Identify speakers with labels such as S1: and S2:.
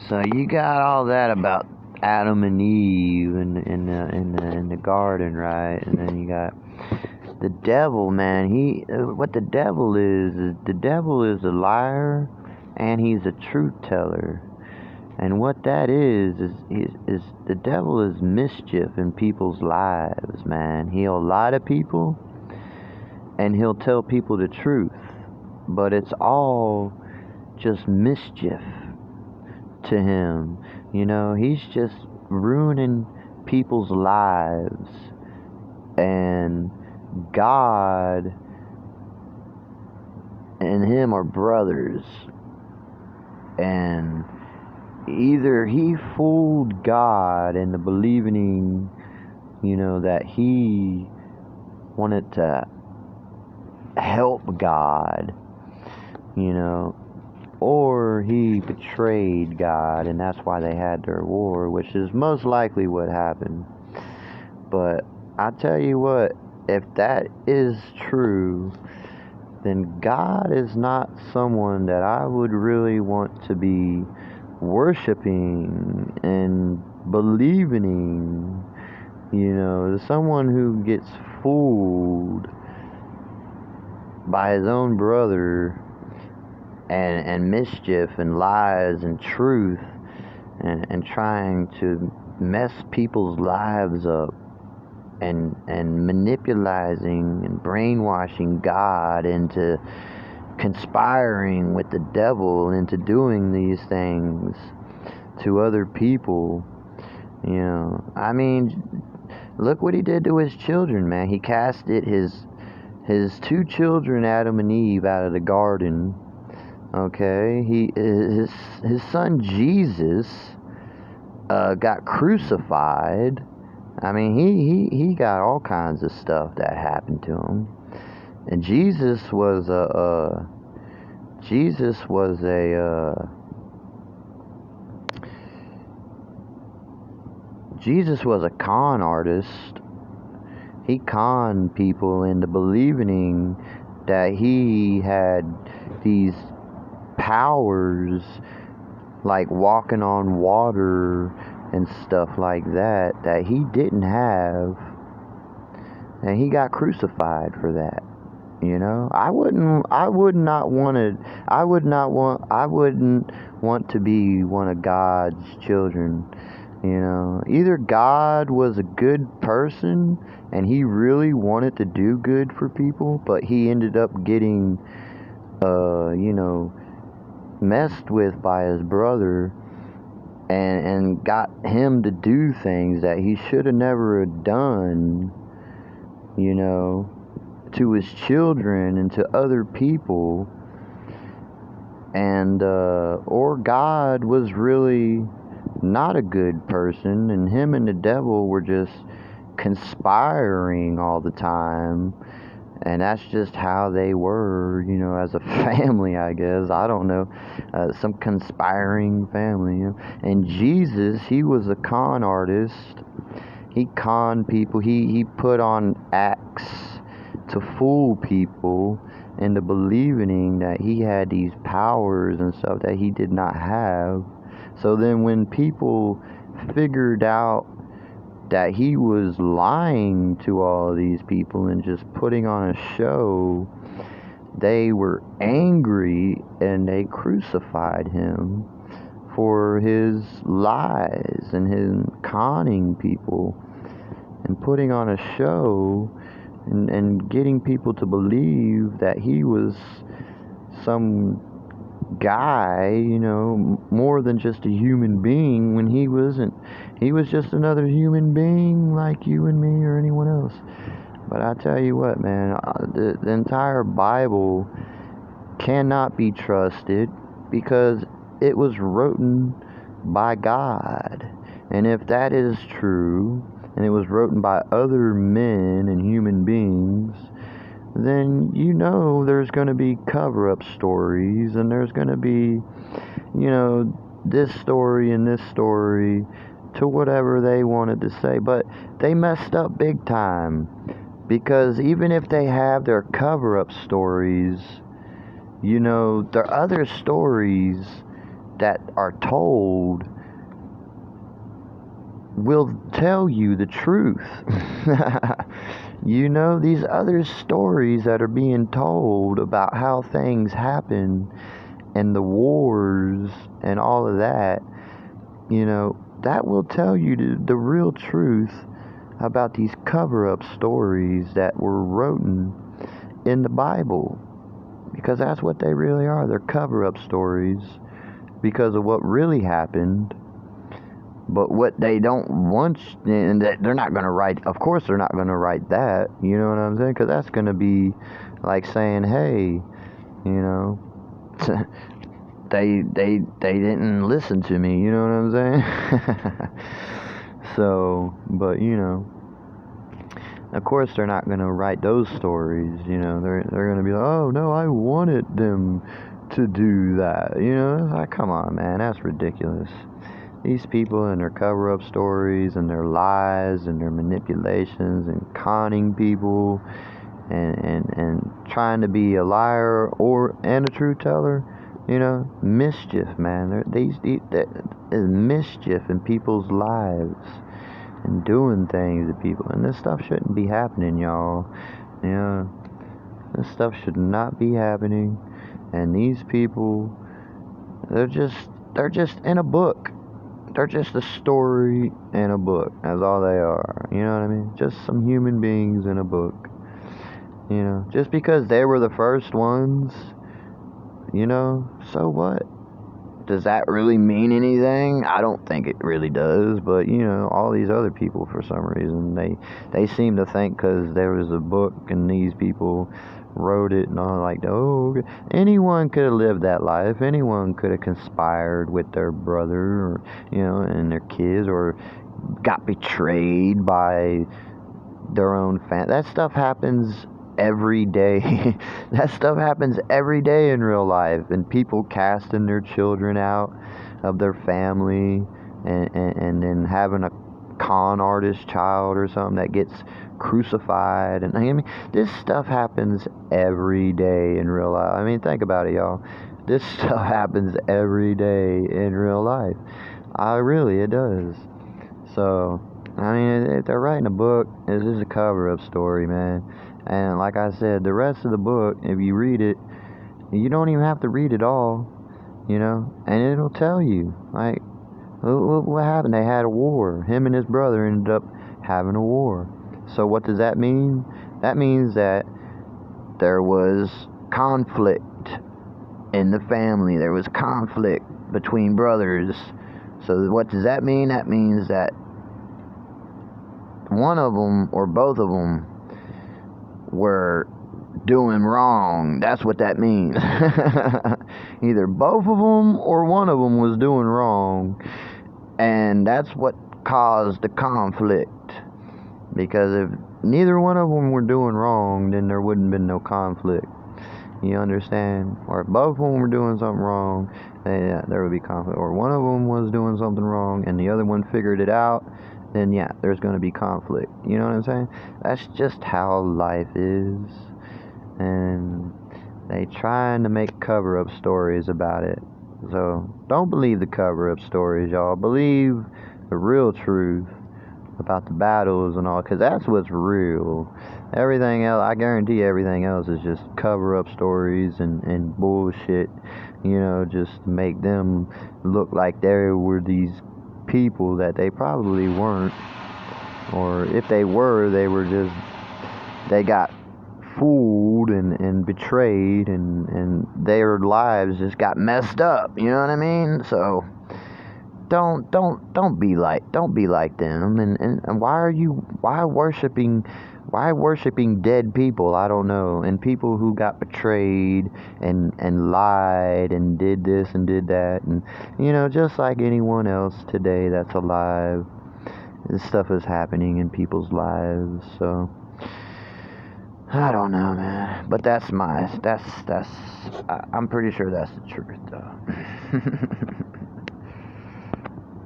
S1: So you got all that about Adam and Eve in the garden, right? And then you got the devil, man. What the devil is the devil is a liar, and he's a truth teller. And what that is the devil is mischief in people's lives, man. He'll lie to people, and he'll tell people the truth, but it's all just mischief to him. He's just ruining people's lives, and God and him are brothers, and either he fooled God into believing, that he wanted to help God, or he betrayed God, and that's why they had their war, which is most likely what happened. But I tell you what, if that is true, then God is not someone that I would really want to be worshiping and believing in. Someone who gets fooled by his own brother, and mischief and lies and truth, and trying to mess people's lives up, and manipulating and brainwashing God into conspiring with the devil into doing these things to other people. I mean, look what he did to his children, man. He casted his two children, Adam and Eve, out of the garden. Okay, his son Jesus got crucified. I mean, he got all kinds of stuff that happened to him. And Jesus was a con artist. He conned people into believing that he had these powers, like walking on water and stuff like that he didn't have, and he got crucified for that. I wouldn't want to be one of God's children. Either God was a good person and he really wanted to do good for people, but he ended up getting messed with by his brother, and got him to do things that he should have never done, to his children and to other people. And or God was really not a good person, and him and the devil were just conspiring all the time. And that's just how they were, as a family, I guess. I don't know. Some conspiring family. And Jesus, he was a con artist. He conned people. He put on acts to fool people into believing that he had these powers and stuff that he did not have. So then when people figured out that he was lying to all of these people and just putting on a show, they were angry and they crucified him for his lies and his conning people and putting on a show, and getting people to believe that he was some guy, more than just a human being, when he wasn't. He was just another human being like you and me or anyone else. But I tell you what, man, the entire Bible cannot be trusted because it was written by God. And if that is true, and it was written by other men and human beings, then there's going to be cover-up stories, and there's going to be, this story and this story to whatever they wanted to say. But they messed up big time, because even if they have their cover-up stories, their other stories that are told will tell you the truth. You know, these other stories that are being told about how things happen and the wars and all of that, you know, that will tell you the real truth about these cover-up stories that were written in the Bible. Because that's what they really are. They're cover-up stories because of what really happened. But what they don't want, and that they're not going to write, of course they're not going to write that, you know what I'm saying? Because that's going to be like saying, hey, you know, they didn't listen to me, you know what I'm saying? So, but you know, of course they're not going to write those stories, you know, they're going to be like, oh no, I wanted them to do that, you know, it's like, come on man, that's ridiculous. These people and their cover-up stories and their lies and their manipulations and conning people and trying to be a liar and a truth teller, you know, mischief, man. There is mischief in people's lives and doing things to people. And this stuff shouldn't be happening, y'all. You know, this stuff should not be happening. And these people, they're just in a book. They're just a story in a book. That's all they are. You know what I mean? Just some human beings in a book. You know, just because they were the first ones, you know, so what? Does that really mean anything? I don't think it really does, but you know, all these other people, for some reason, they seem to think because there was a book and these people wrote it and all, like, oh, anyone could have lived that life. Anyone could have conspired with their brother, or, you know, and their kids, or got betrayed by their own family. That stuff happens every day. That stuff happens every day in real life, and people casting their children out of their family and then having a con artist child or something that gets crucified. And I mean, this stuff happens every day in real life. I mean, think about it, y'all. This stuff happens every day in real life. It does. So, I mean, if they're writing a book, this is a cover-up story, man. And like I said, the rest of the book, if you read it, you don't even have to read it all, you know, and it'll tell you, like, what happened? They had a war. Him and his brother ended up having a war. So what does that mean? That means that there was conflict in the family. There was conflict between brothers. So what does that mean? That means that one of them or both of them were doing wrong. That's what that means. Either both of them or one of them was doing wrong. And that's what caused the conflict. Because if neither one of them were doing wrong, then there wouldn't have been no conflict. You understand? Or if both of them were doing something wrong, then there would be conflict. Or one of them was doing something wrong and the other one figured it out, then yeah, there's going to be conflict. You know what I'm saying? That's just how life is. And they trying to make cover-up stories about it. So don't believe the cover-up stories, y'all. Believe the real truth about the battles and all, because that's what's real. Everything else, I guarantee everything else is just cover-up stories and bullshit, you know, just to make them look like they were these people that they probably weren't. Or if they were they got fooled and betrayed and their lives just got messed up, you know what I mean? So don't be like them. And why worshiping dead people? I don't know. And people who got betrayed and lied and did this and did that, and you know, just like anyone else today that's alive, this stuff is happening in people's lives. So I don't know, man. But I'm pretty sure that's the truth, though.